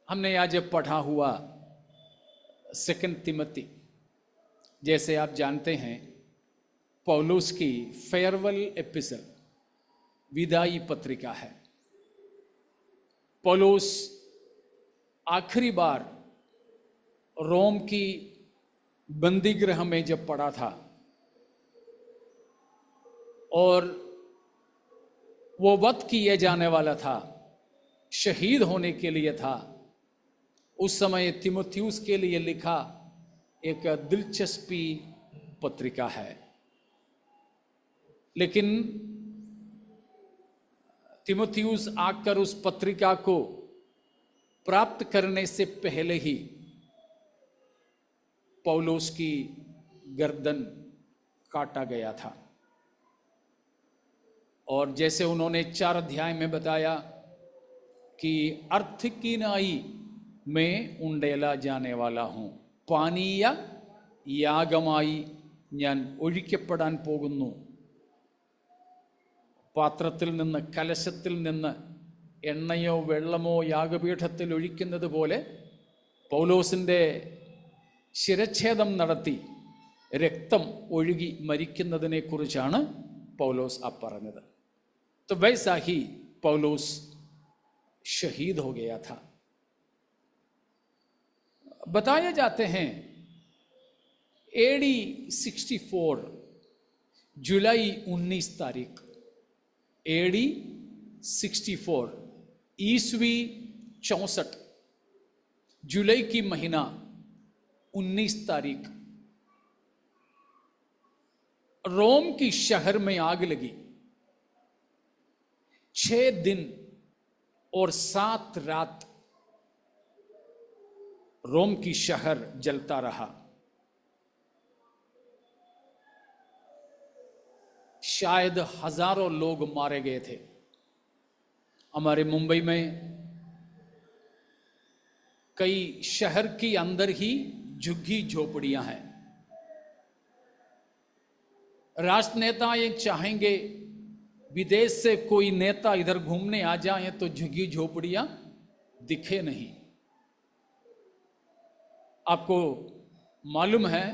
हमने आज पढ़ा हुआ सेकंड तिमोथी, जैसे आप जानते हैं, पौलुस की फेयरवेल एपिसोड, विदाई पत्रिका है। पौलुस आखिरी बार रोम की बंदीगृह में जब पड़ा था और वो वध किए जाने वाला था, शहीद होने के लिए था, उस समय तीमुथियुस के लिए लिखा एक दिलचस्पी पत्रिका है। लेकिन तीमुथियुस आकर उस पत्रिका को प्राप्त करने से पहले ही पौलुस की गर्दन काटा गया था। और जैसे उन्होंने 4 अध्याय में बताया कि अर्थ की नाई में उंडेला जाने वाला हूं, पानीय യാഗമായി ഞാൻ ഒഴിക്കപ്പെടാൻ പോകുന്നു. പാത്രത്തിൽ നിന്ന്, കലശത്തിൽ നിന്ന് എണ്ണയോ വെള്ളമോ യാഗപീഠത്തിൽ ഒഴിക്കുന്നത് പോലെ പൗലോസിൻ്റെ ശിരച്ഛേദം നടത്തി രക്തം ഒഴുകി മരിക്കുന്നതിനെ കുറിച്ചാണ് पौलुस आप പറഞ്ഞത്. तो वैसा ही पौलुस शहीद हो गया था। बताए जाते हैं AD 64 जुलाई 19 तारीख, AD 64 ईस्वी 64 जुलाई की महीना 19 तारीख रोम की शहर में आग लगी। 6 दिन और 7 रात रोम की शहर जलता रहा। शायद हजारों लोग मारे गए थे। हमारे मुंबई में कई शहर के अंदर ही झुग्गी झोपड़ियां हैं। राष्ट्र नेता ये चाहेंगे विदेश से कोई नेता इधर घूमने आ जाए तो झुग्गी झोपड़ियां दिखे नहीं। आपको मालूम है,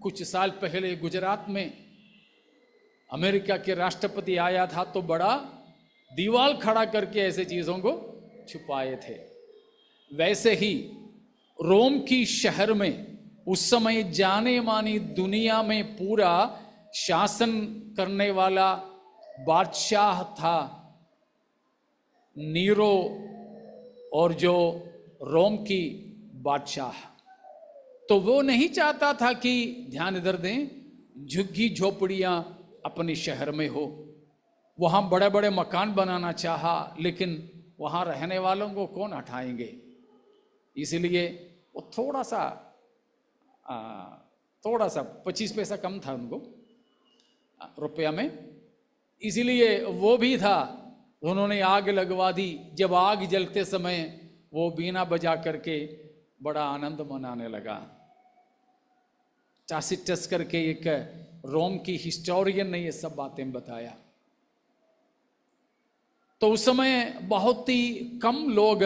कुछ साल पहले गुजरात में अमेरिका के राष्ट्रपति आया था तो बड़ा दीवार खड़ा करके ऐसे चीजों को छुपाए थे। वैसे ही रोम की शहर में उस समय जाने मानी दुनिया में पूरा शासन करने वाला बादशाह था नीरो, और जो रोम की बादशाह, तो वो नहीं चाहता था कि, ध्यान इधर दें, झुग्गी झोपड़ियां अपने शहर में हो। वहां बड़े बड़े मकान बनाना चाहा, लेकिन वहां रहने वालों को कौन हटाएंगे, इसलिए वो थोड़ा सा 25 पैसा कम था उनको रुपया में, इसीलिए वो भी था, उन्होंने आग लगवा दी। जब आग जलते समय वो बीना बजा करके बड़ा आनंद मनाने लगा। टासिटस करके एक रोम की हिस्टोरियन ने ये सब बातें बताया। तो उस समय बहुत ही कम लोग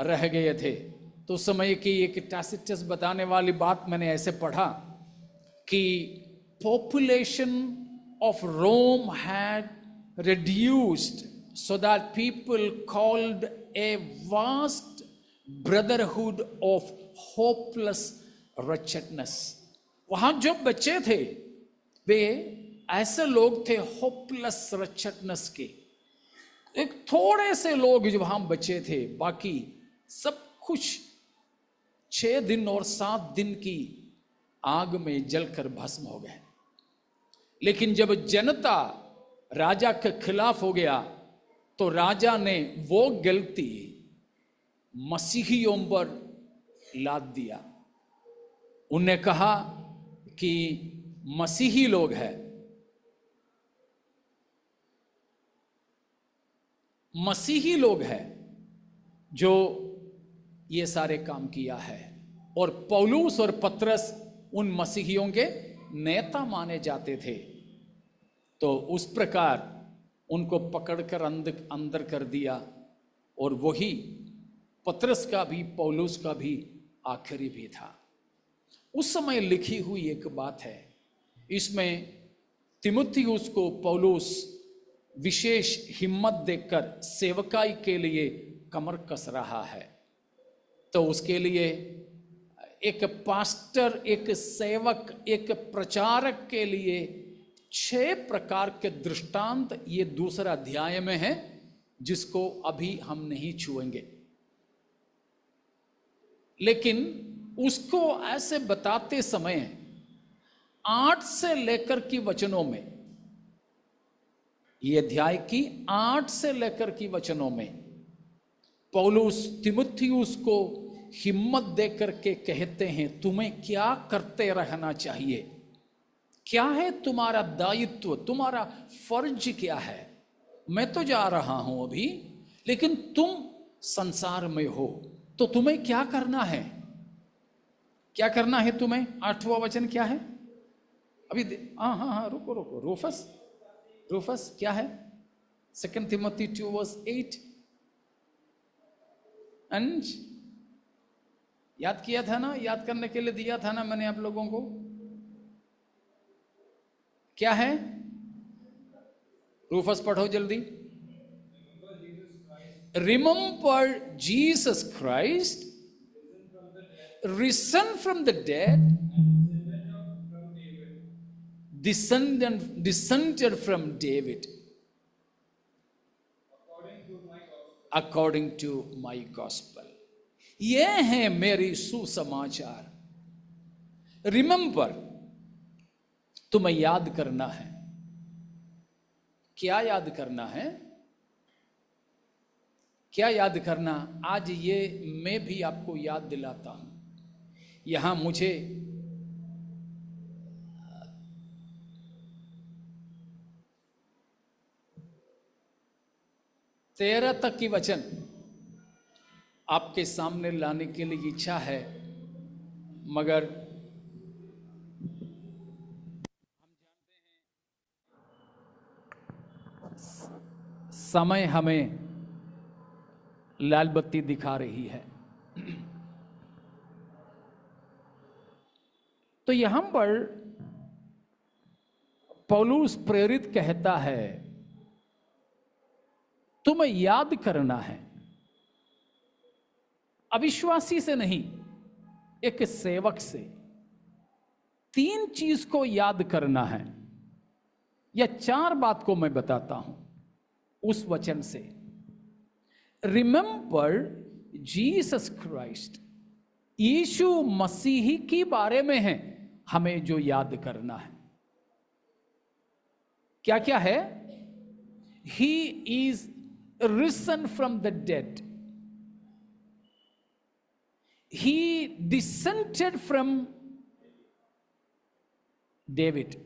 रह गए थे। तो उस समय की एक टासिटस बताने वाली बात मैंने ऐसे पढ़ा कि population of Rome had reduced so that people called a vast brotherhood of hopeless wretchedness. वहां जो बच्चे थे वे ऐसे लोग थे hopeless wretchedness के, एक थोड़े से लोग जो वहां बचे थे, बाकी सब कुछ 6 दिन और 7 दिन की आग में जलकर भस्म हो गए। लेकिन जब जनता राजा के खिलाफ हो गया तो राजा ने वो गलती मसीहियों पर लाद दिया। उन्हें कहा कि मसीही लोग हैं, मसीही लोग हैं जो ये सारे काम किया है, और पौलुस और पतरस उन मसीहियों के नेता माने जाते थे। तो उस प्रकार उनको पकड़कर अंदर कर दिया, और वही पतरस का भी, पौलुस का भी आखिरी भी था। उस समय लिखी हुई एक बात है, इसमें तीमुथियुस को पौलुस विशेष हिम्मत देकर सेवकाई के लिए कमर कस रहा है। तो उसके लिए एक पास्टर, एक सेवक, एक प्रचारक के लिए 6 प्रकार के दृष्टांत ये दूसरा अध्याय में है, जिसको अभी हम नहीं छुएंगे। लेकिन उसको ऐसे बताते समय 8 से लेकर की वचनों में, ये अध्याय की 8 से लेकर की वचनों में पौलुस तीमुथियुस को हिम्मत देकर के कहते हैं, तुम्हें क्या करते रहना चाहिए, क्या है तुम्हारा दायित्व, तुम्हारा फर्ज क्या है। मैं तो जा रहा हूं अभी, लेकिन तुम संसार में हो, तो तुम्हें क्या करना है, क्या करना है तुम्हें। 8वां वचन क्या है अभी? हाँ, रुको, रूफस क्या है? 2 Timothy 2:8। अंज याद किया था ना, याद करने के लिए दिया था ना मैंने आप लोगों को। क्या है? रूफस पढ़ो जल्दी। Remember Jesus Christ, risen from the dead, descended from David, according to my gospel। ये है मेरी सुसमाचार। रिमेंबर, तुम्हें याद करना है। क्या याद करना है? क्या याद करना? आज ये मैं भी आपको याद दिलाता हूं। यहां मुझे तेरह तक की वचन आपके सामने लाने के लिए इच्छा है, मगर समय हमें लाल बत्ती दिखा रही है। तो यहां पर पौलुस प्रेरित कहता है, तुम्हें याद करना है। अविश्वासी से नहीं, एक सेवक से 3 चीज को याद करना है। या 4 बात को मैं बताता हूं उस वचन से। रिमेंबर जीसस क्राइस्ट, यीशु मसीह के बारे में है हमें जो याद करना है। क्या क्या है? He is risen from the dead, he descended from David,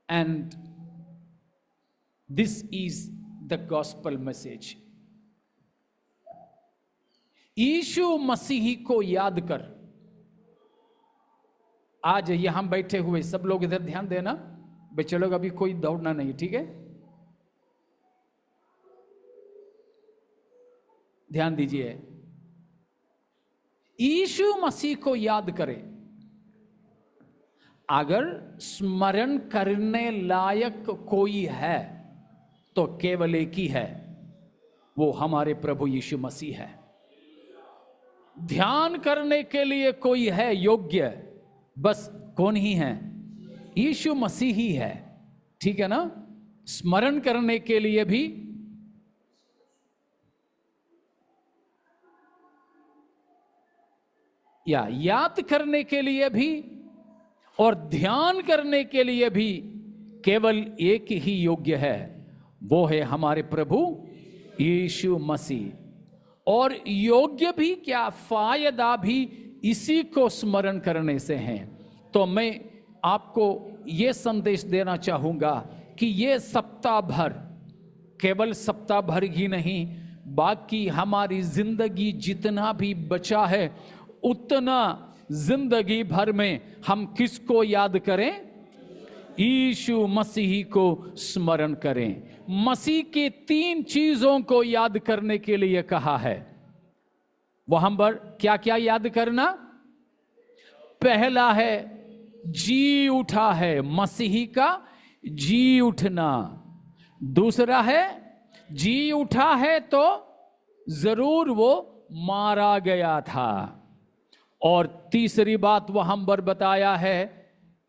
and this is the gospel message। यीशु मसीह को याद कर। आज यहां बैठे हुए सब लोग इधर ध्यान देना, बच्चे लोग अभी कोई दौड़ना नहीं, ठीक है? ध्यान दीजिए। यीशु मसीह को याद करें। अगर स्मरण करने लायक कोई है तो केवल एक ही है, वो हमारे प्रभु यीशु मसीह है। ध्यान करने के लिए कोई है योग्य, बस कौन ही है? यीशु मसीह ही है, ठीक है ना? स्मरण करने के लिए भी या याद करने के लिए भी और ध्यान करने के लिए भी केवल एक ही योग्य है, वो है हमारे प्रभु यीशु मसीह। और योग्य भी क्या, फायदा भी इसी को स्मरण करने से है। तो मैं आपको यह संदेश देना चाहूंगा कि ये सप्ताह भर, केवल सप्ताह भर ही नहीं, बाकी हमारी जिंदगी जितना भी बचा है उतना जिंदगी भर में हम किसको याद करें? यीशु मसीह को स्मरण करें। मसीह की 3 चीजों को याद करने के लिए कहा है। वहां पर क्या क्या याद करना? पहला है जी उठा है, मसीही का जी उठना। दूसरा है जी उठा है तो जरूर वो मारा गया था। और तीसरी बात वहां पर बताया है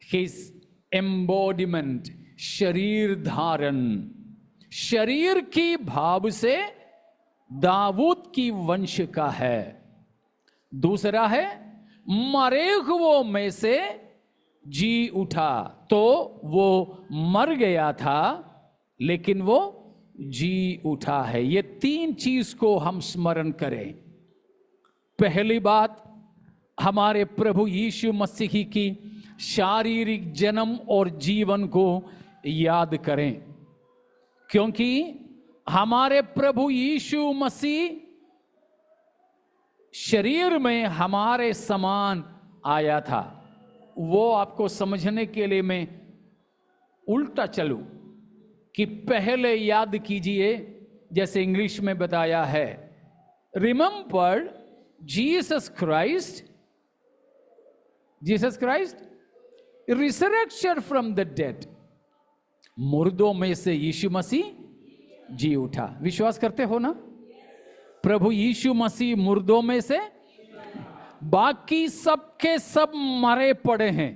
हिज एम्बॉडीमेंट, शरीर धारण, शरीर की भाव से दाऊद की वंश का है। दूसरा है मरे हुओं में से जी उठा, तो वो मर गया था लेकिन वो जी उठा है। ये 3 चीज को हम स्मरण करें। पहली बात, हमारे प्रभु यीशु मसीह की शारीरिक जन्म और जीवन को याद करें, क्योंकि हमारे प्रभु यीशु मसीह शरीर में हमारे समान आया था। वो आपको समझने के लिए मैं उल्टा चलूं कि पहले याद कीजिए, जैसे इंग्लिश में बताया है, remember Jesus Christ resurrection from the dead. मुर्दों में से यीशु मसीह जी उठा। विश्वास करते हो ना? प्रभु यीशु मसीह मुर्दों में से, बाकी सब के सब मरे पड़े हैं।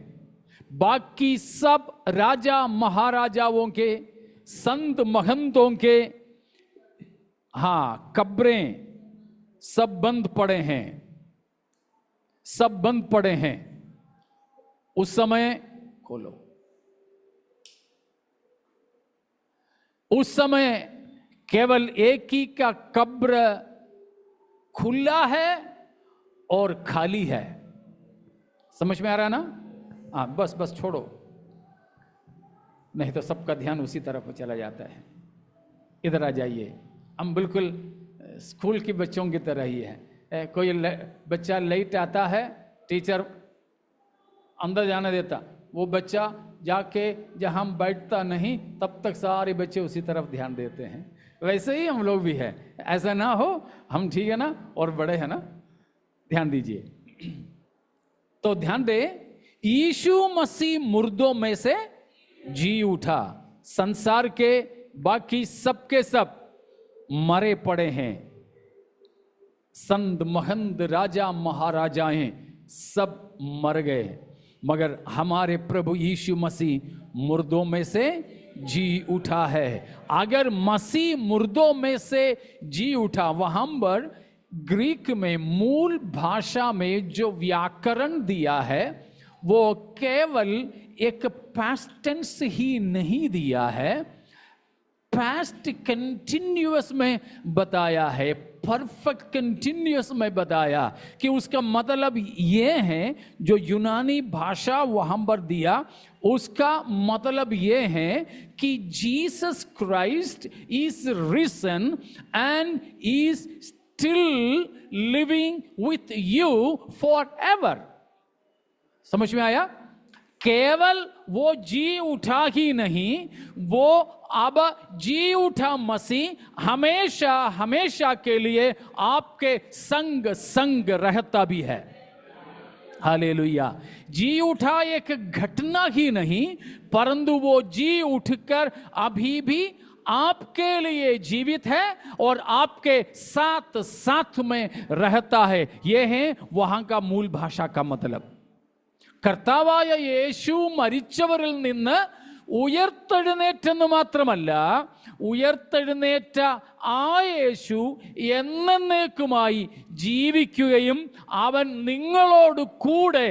बाकी सब राजा महाराजाओं के, संत महंतों के, कब्रें सब बंद पड़े हैं, सब बंद पड़े हैं। उस समय खोलो, उस समय केवल एक ही का कब्र खुला है और खाली है। समझ में आ रहा है ना? बस छोड़ो, नहीं तो सबका ध्यान उसी तरफ चला जाता है। इधर आ जाइए, हम बिल्कुल स्कूल के बच्चों की तरह ही है। कोई बच्चा लेट आता है, टीचर अंदर जाने देता, वो बच्चा जाके जहां बैठता नहीं तब तक सारे बच्चे उसी तरफ ध्यान देते हैं। वैसे ही हम लोग भी है, ऐसा ना हो, हम ठीक है ना और बड़े हैं ना, ध्यान दीजिए। तो ध्यान दे, यीशु मसीह मुर्दों में से जी उठा। संसार के बाकी सब के सब मरे पड़े हैं, संत महंत राजा महाराजाएं सब मर गए, मगर हमारे प्रभु यीशु मसीह मुर्दों में से जी उठा है। अगर मसीह मुर्दों में से जी उठा, वहां पर ग्रीक में मूल भाषा में जो व्याकरण दिया है वो केवल एक पास्ट टेंस ही नहीं दिया है, पास्ट कंटिन्यूअस में बताया है, परफेक्ट कंटिन्यूअस में बताया कि उसका मतलब ये है, जो यूनानी भाषा वहां पर दिया उसका मतलब ये है कि Jesus Christ is risen and is still living with you for ever. समझ में आया? केवल वो जी उठा ही नहीं, वो अब जी उठा मसीह हमेशा हमेशा के लिए आपके संग संग रहता भी है। हालेलुया। जी उठा एक घटना ही नहीं, परंतु वो जी उठकर अभी भी आपके लिए जीवित है और आपके साथ साथ में रहता है। यह है वहां का मूल भाषा का मतलब। കർത്താവായ യേശു മരിച്ചവരിൽ നിന്ന് ഉയർത്തെഴുന്നേറ്റെന്ന് മാത്രമല്ല, ഉയർത്തെഴുന്നേറ്റ ആ യേശു എന്നേക്കുമായി ജീവിക്കുകയും അവൻ നിങ്ങളോട് കൂടെ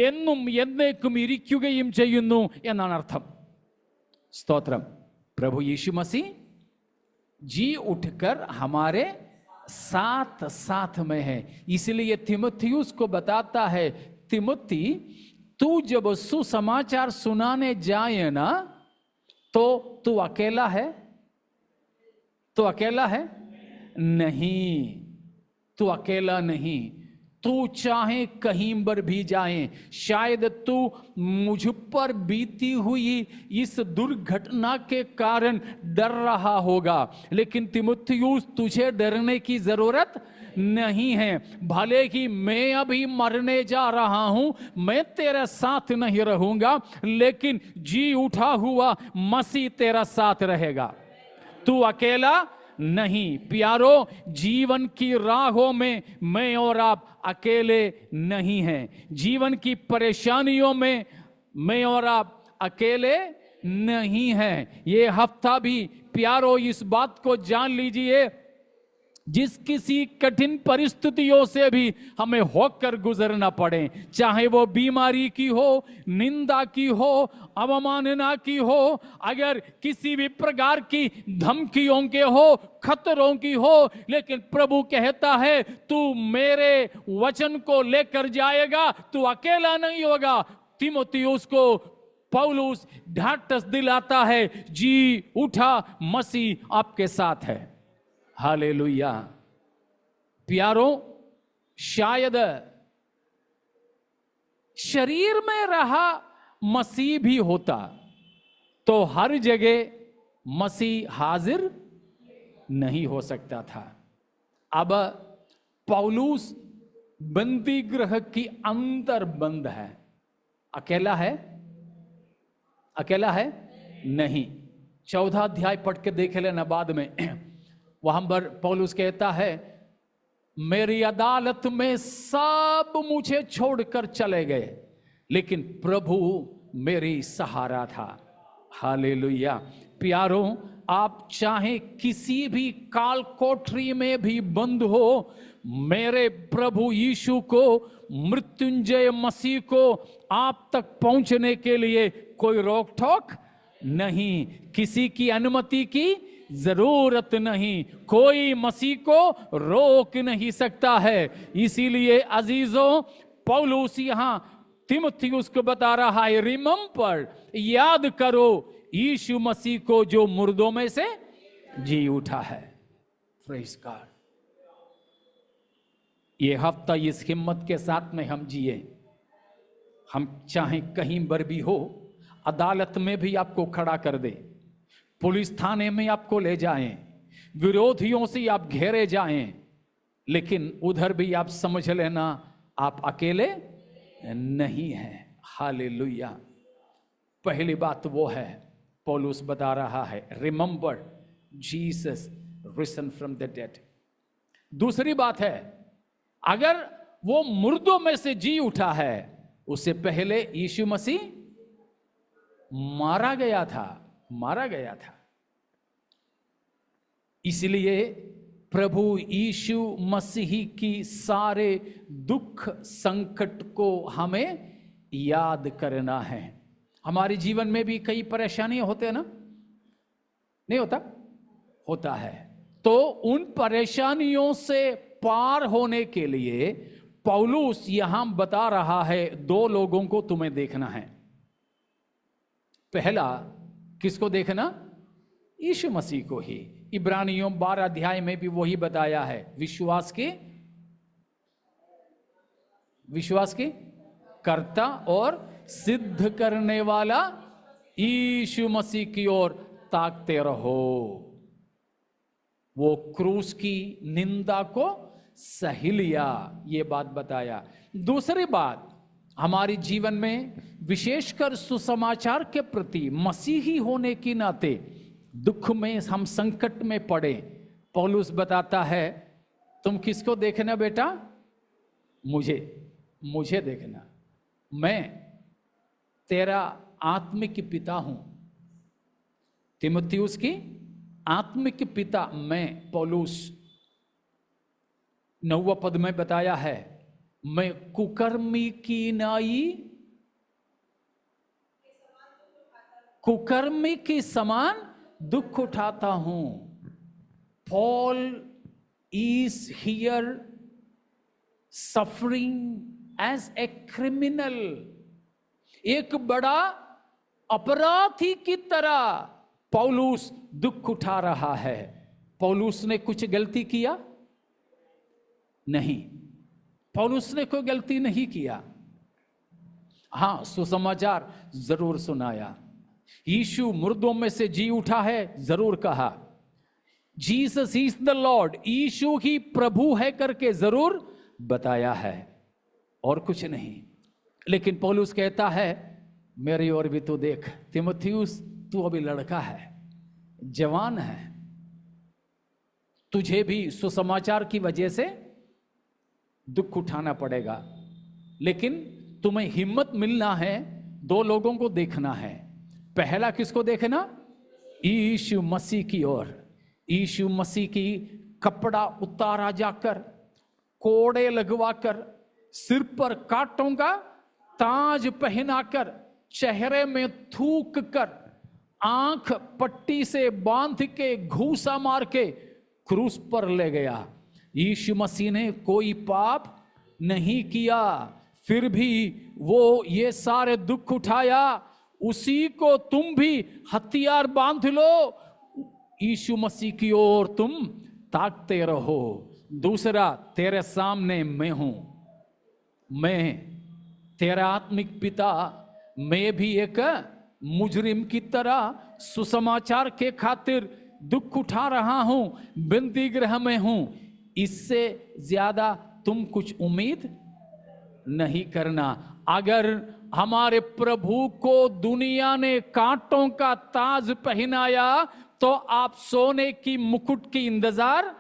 എന്നും എന്നേക്കും ഇരിക്കുകയും ചെയ്യുന്നു എന്നാണ് അർത്ഥം. സ്തോത്രം. प्रभु यीशु मसीह जी उठकर हमारे साथ साथ में है। इसलिए तिमुथियुस को बताता है, तिमुथी तू जब सुसमाचार सुनाने जाए ना तो तू अकेला है? तो अकेला है? नहीं, तू अकेला नहीं, तू चाहे कहीं पर भी जाए, शायद तू मुझ पर बीती हुई इस दुर्घटना के कारण डर रहा होगा, लेकिन तीमुथियुस तुझे डरने की जरूरत नहीं है। भले ही मैं अभी मरने जा रहा हूं, मैं तेरे साथ नहीं रहूंगा, लेकिन जी उठा हुआ मसीह तेरा साथ रहेगा। तू अकेला नहीं। प्यारो, जीवन की राहों में मैं और आप अकेले नहीं हैं। जीवन की परेशानियों में मैं और आप अकेले नहीं हैं। ये हफ्ता भी प्यारो इस बात को जान लीजिए, जिस किसी कठिन परिस्थितियों से भी हमें होकर गुजरना पड़े, चाहे वो बीमारी की हो, निंदा की हो, अवमानना की हो, अगर किसी भी प्रकार की धमकियों के हो, खतरों की हो, लेकिन प्रभु कहता है तू मेरे वचन को लेकर जाएगा, तू अकेला नहीं होगा। तीमुथियुस को पौलुस ढाढ़स दिलाता है, जी उठा, मसीह आपके साथ है। हालेलुया। प्यारो, शायद शरीर में रहा मसीह भी होता तो हर जगह मसीह हाजिर नहीं हो सकता था। अब पौलुस बंदी गृह की अंदर बंद है। अकेला है? अकेला है नहीं। 14 अध्याय पढ़ के देख लेना बाद में। वहां पर पौलुस कहता है, मेरी अदालत में सब मुझे छोड़कर चले गए, लेकिन प्रभु मेरी सहारा था। हालेलुया। प्यारो, आप चाहे किसी भी काल कोठरी में भी बंद हो, मेरे प्रभु यीशु को, मृत्युंजय मसीह को आप तक पहुंचने के लिए कोई रोक टोक नहीं, किसी की अनुमति की जरूरत नहीं, कोई मसीह को रोक नहीं सकता है। इसीलिए अजीजों, पौलुस यहां तीमुथियुस को बता रहा है, रिमेंबर, याद करो यीशु मसीह को जो मुर्दों में से जी उठा है। Praise God. ये हफ्ता इस हिम्मत के साथ में हम जिए। हम चाहे कहीं पर भी हो, अदालत में भी आपको खड़ा कर दे, पुलिस थाने में आपको ले जाएं, विरोधियों से आप घेरे जाएं, लेकिन उधर भी आप समझ लेना आप अकेले नहीं हैं। हालेलुया। पहली बात वो है, पौलुस बता रहा है, remember Jesus risen from the dead. दूसरी बात है, अगर वो मुर्दों में से जी उठा है, उससे पहले यीशु मसीह मारा गया था। इसलिए प्रभु यीशु मसीह की सारे दुख संकट को हमें याद करना है। हमारे जीवन में भी कई परेशानियां होते हैं ना, नहीं होता है। तो उन परेशानियों से पार होने के लिए पौलुस यहां बता रहा है, 2 लोगों को तुम्हें देखना है। पहला किसको देखना? यीशु मसीह को ही। इब्रानियों 12 अध्याय में भी वही बताया है, विश्वास के कर्ता और सिद्ध करने वाला यीशु मसीह की ओर ताकते रहो। वो क्रूस की निंदा को सही लिया, ये बात बताया। दूसरी बात, हमारे जीवन में विशेषकर सुसमाचार के प्रति मसीही होने के नाते दुख में हम संकट में पड़े, पौलुस बताता है, तुम किसको देखना बेटा? मुझे देखना। मैं तेरा आत्मिक पिता हूं। तीमुथियुस की आत्मिक पिता मैं, पौलुस 9वां पद में बताया है, मैं कुकर्मी की नाई, कुकर्मी के समान दुख उठाता हूं। Paul is here suffering as a criminal. एक बड़ा अपराधी की तरह पौलुस दुख उठा रहा है। पौलुस ने कुछ गलती किया? नहीं। पौलुस ने कोई गलती नहीं किया। हाँ, सुसमाचार जरूर सुनाया। यीशु मुर्दों में से जी उठा है, जरूर कहा। जीसस इज द लॉर्ड, यीशु ही प्रभु है करके जरूर बताया है, और कुछ नहीं। लेकिन पौलुस कहता है मेरी ओर भी तो देख तीमुथियुस, तू अभी लड़का है, जवान है, तुझे भी सुसमाचार की वजह से दुख उठाना पड़ेगा, लेकिन तुम्हें हिम्मत मिलना है, दो लोगों को देखना है। पहला किसको देखना? यीशु मसीह की ओर। यीशु मसीह की कपड़ा उतारा जाकर, कोड़े लगवाकर, सिर पर कांटों का ताज पहनाकर, चेहरे में थूक कर, आंख पट्टी से बांध के, घूसा मार के क्रूस पर ले गया। यीशु मसीह ने कोई पाप नहीं किया, फिर भी वो ये सारे दुख उठाया। उसी को तुम भी हथियार बांध लो, यीशु मसीह की ओर तुम ताकते रहो। दूसरा, तेरे सामने मैं हूं, मैं तेरा आत्मिक पिता, मैं भी एक मुजरिम की तरह सुसमाचार के खातिर दुख उठा रहा हूं, बंदी गृह में हूं। इससे ज्यादा तुम कुछ उम्मीद नहीं करना। अगर हमारे प्रभु को दुनिया ने कांटों का ताज पहनाया तो आप सोने की मुकुट की इंतजार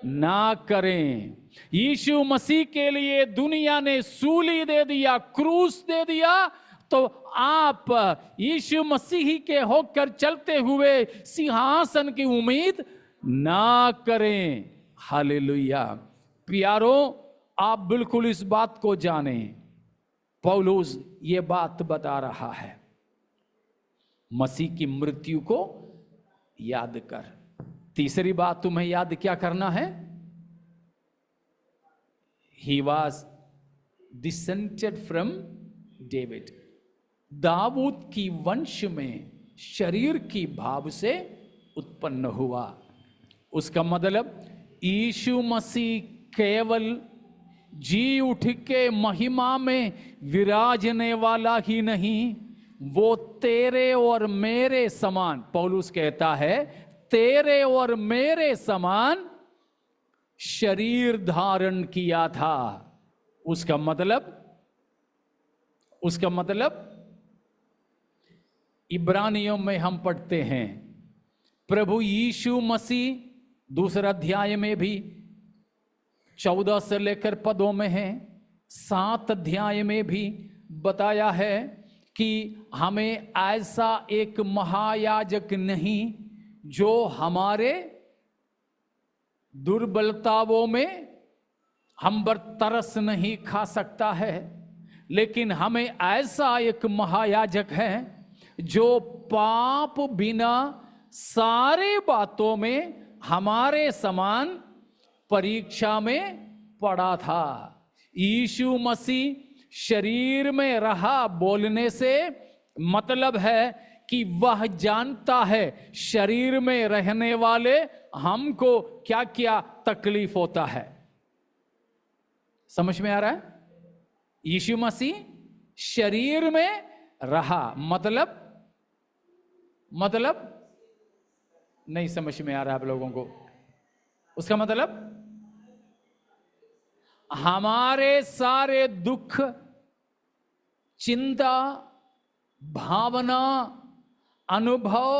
ना करें। यीशु मसीह के लिए दुनिया ने सूली दे दिया, क्रूस दे दिया, तो आप यीशु मसीह के होकर चलते हुए सिंहासन की उम्मीद ना करें। हालेलुया। प्यारो, आप बिल्कुल इस बात को जानें, पौलुस ये बात बता रहा है। मसीह की मृत्यु को याद कर। तीसरी बात तुम्हें याद क्या करना है? He was descended from David. Dawood की वंश में शरीर की भाव से उत्पन्न हुआ। उसका मतलब यीशु मसीह केवल जी उठ के महिमा में विराजने वाला ही नहीं, वो तेरे और मेरे समान, पौलुस कहता है तेरे और मेरे समान शरीर धारण किया था। उसका मतलब इब्रानियों में हम पढ़ते हैं, प्रभु यीशु मसीह दूसरा अध्याय में भी 14 से लेकर पदों में है, 7 अध्याय में भी बताया है कि हमें ऐसा एक महायाजक नहीं जो हमारे दुर्बलताओं में हम पर तरस नहीं खा सकता है, लेकिन हमें ऐसा एक महायाजक है जो पाप बिना सारे बातों में हमारे समान परीक्षा में पड़ा था। यीशु मसीह शरीर में रहा बोलने से मतलब है कि वह जानता है शरीर में रहने वाले हमको क्या क्या तकलीफ होता है। समझ में आ रहा है? यीशु मसीह शरीर में रहा, मतलब नहीं समझ में आ रहा आप लोगों को। उसका मतलब हमारे सारे दुख, चिंता, भावना, अनुभव,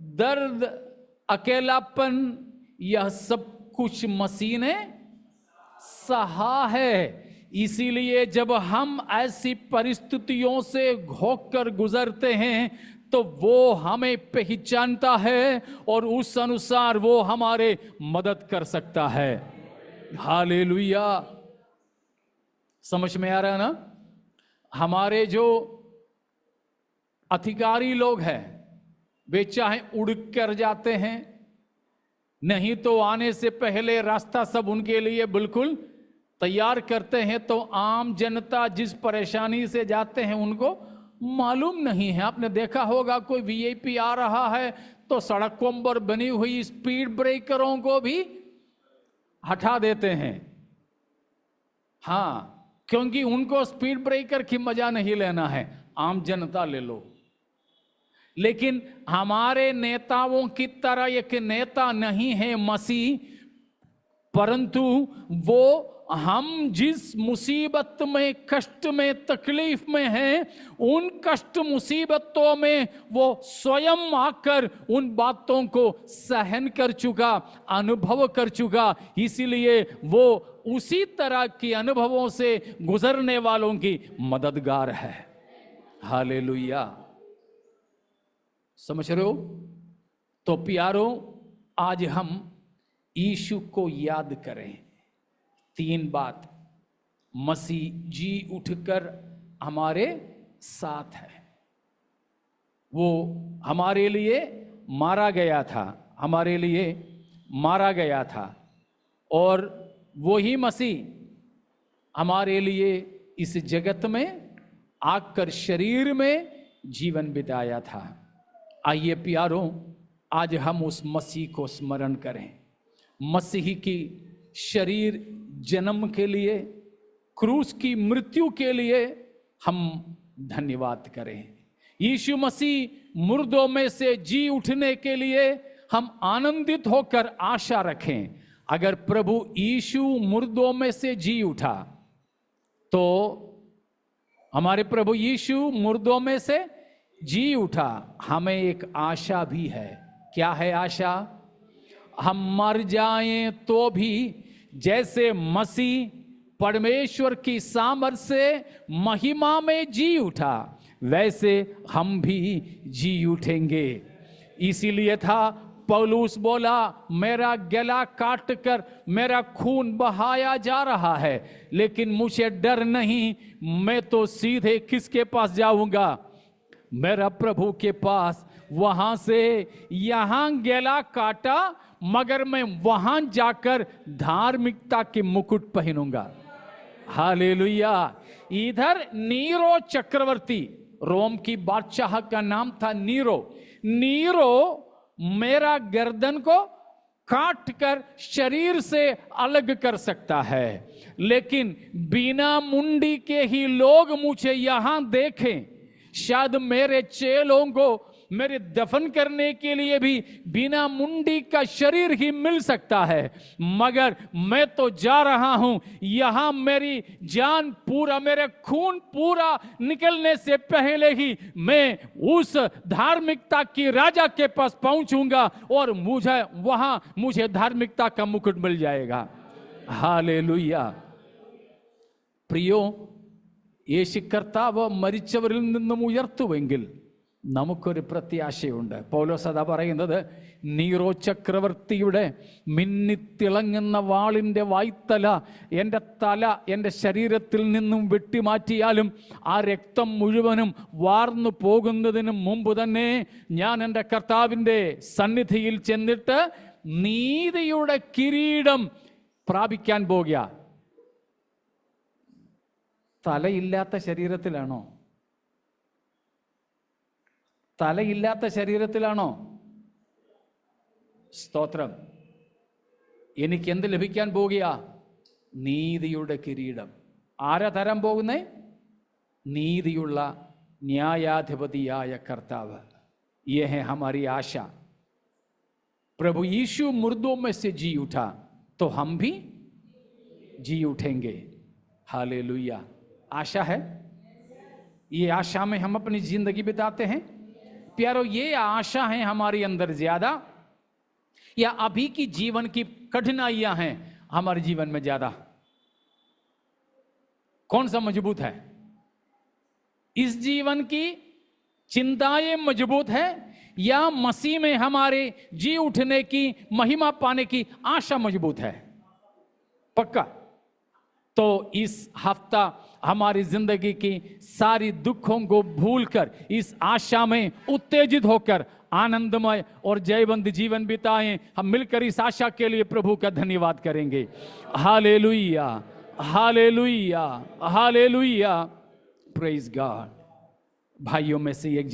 दर्द, अकेलापन, यह सब कुछ मसीह ने सहा है। इसीलिए जब हम ऐसी परिस्थितियों से होकर गुजरते हैं तो वो हमें पहचानता है और उस अनुसार वो हमारे मदद कर सकता है। हालेलुया। समझ में आ रहा है ना? हमारे जो अधिकारी लोग हैं वे चाहे उड़ कर जाते हैं, नहीं तो आने से पहले रास्ता सब उनके लिए बिल्कुल तैयार करते हैं, तो आम जनता जिस परेशानी से जाते हैं उनको मालूम नहीं है। आपने देखा होगा कोई वीआईपी आ रहा है तो सड़कों पर बनी हुई स्पीड ब्रेकरों को भी हटा देते हैं। हाँ, क्योंकि उनको स्पीड ब्रेकर की मजा नहीं लेना है, आम जनता ले लो। लेकिन हमारे नेताओं की तरह एक नेता नहीं है मसीह, परंतु वो हम जिस मुसीबत में, कष्ट में, तकलीफ में हैं, उन कष्ट मुसीबतों में वो स्वयं आकर उन बातों को सहन कर चुका, अनुभव कर चुका, इसीलिए वो उसी तरह के अनुभवों से गुजरने वालों की मददगार है। हालेलुया, समझ रहे हो? तो प्यारो, आज हम यीशु को याद करें। 3 बात, मसीह जी उठकर हमारे साथ है, वो हमारे लिए मारा गया था, हमारे लिए मारा गया था, और वही मसीह हमारे लिए इस जगत में आकर शरीर में जीवन बिताया था। आइए प्यारों, आज हम उस मसीह को स्मरण करें। मसीह की शरीर जन्म के लिए, क्रूस की मृत्यु के लिए हम धन्यवाद करें। यीशु मसीह मुर्दों में से जी उठने के लिए हम आनंदित होकर आशा रखें। अगर प्रभु यीशु मुर्दों में से जी उठा, तो हमारे प्रभु यीशु मुर्दों में से जी उठा, हमें एक आशा भी है। क्या है आशा? हम मर जाएं तो भी जैसे मसीह परमेश्वर की सामर्थ से महिमा में जी उठा, वैसे हम भी जी उठेंगे। इसीलिए था पौलुस बोला, मेरा गला काट कर मेरा खून बहाया जा रहा है, लेकिन मुझे डर नहीं, मैं तो सीधे किसके पास जाऊंगा? मेरा प्रभु के पास। वहां से यहां गला काटा, मगर मैं वहां जाकर धार्मिकता के मुकुट पहनूंगा। हालेलुया। इधर नीरो चक्रवर्ती, रोम की बादशाह का नाम था नीरो। नीरो मेरा गर्दन को काट कर शरीर से अलग कर सकता है, लेकिन बिना मुंडी के ही लोग मुझे यहां देखें। शायद मेरे चेलों को मेरे दफन करने के लिए भी बिना मुंडी का शरीर ही मिल सकता है, मगर मैं तो जा रहा हूं, यहां मेरी जान पूरा, मेरे खून पूरा निकलने से पहले ही मैं उस धार्मिकता की राजा के पास पहुंचूंगा और मुझे धार्मिकता का मुकुट मिल जाएगा। हालेलुया। प्रियो, യേശു കർത്താവ് മരിച്ചവരിൽ നിന്നും ഉയർത്തുവെങ്കിൽ നമുക്കൊരു പ്രത്യാശയുണ്ട്. പൗലോസ് അതാ പറയുന്നത്, നീറോ ചക്രവർത്തിയുടെ മിന്നിത്തിളങ്ങുന്ന വാളിൻ്റെ വായ്ത്തല എൻ്റെ ശരീരത്തിൽ നിന്നും വെട്ടിമാറ്റിയാലും ആ രക്തം മുഴുവനും വാർന്നു പോകുന്നതിന് മുമ്പ് തന്നെ ഞാൻ എൻ്റെ കർത്താവിൻ്റെ സന്നിധിയിൽ ചെന്നിട്ട് നീതിയുടെ കിരീടം പ്രാപിക്കാൻ പോകുക. തലയില്ലാത്ത ശരീരത്തിലാണോ? തലയില്ലാത്ത ശരീരത്തിലാണോ? സ്തോത്രം. എനിക്ക് എന്ത് ലഭിക്കാൻ പോകുക? നീതിയുടെ കിരീടം. ആരാ തരാൻ പോകുന്നേ? നീതിയുള്ള ന്യായാധിപതിയായ കർത്താവ്. ये है हमारी आशा। प्रभु यीशु मुर्दों में से जी उठा, तो हम भी जी उठेंगे। हालेलुया। आशा है, ये आशा में हम अपनी जिंदगी बिताते हैं। प्यारो, ये आशा है हमारे अंदर ज्यादा, या अभी की जीवन की कठिनाइयां हैं हमारे जीवन में ज्यादा? कौन सा मजबूत है? इस जीवन की चिंताएं मजबूत है, या मसीह में हमारे जी उठने की, महिमा पाने की आशा मजबूत है? पक्का। तो इस हफ्ता हमारी जिंदगी की सारी दुखों को भूलकर इस आशा में उत्तेजित होकर आनंदमय और जयवंत जीवन बिताएं। हम मिलकर इस आशा के लिए प्रभु का धन्यवाद करेंगे। Hallelujah, hallelujah, hallelujah, praise God. भाइयों में से एक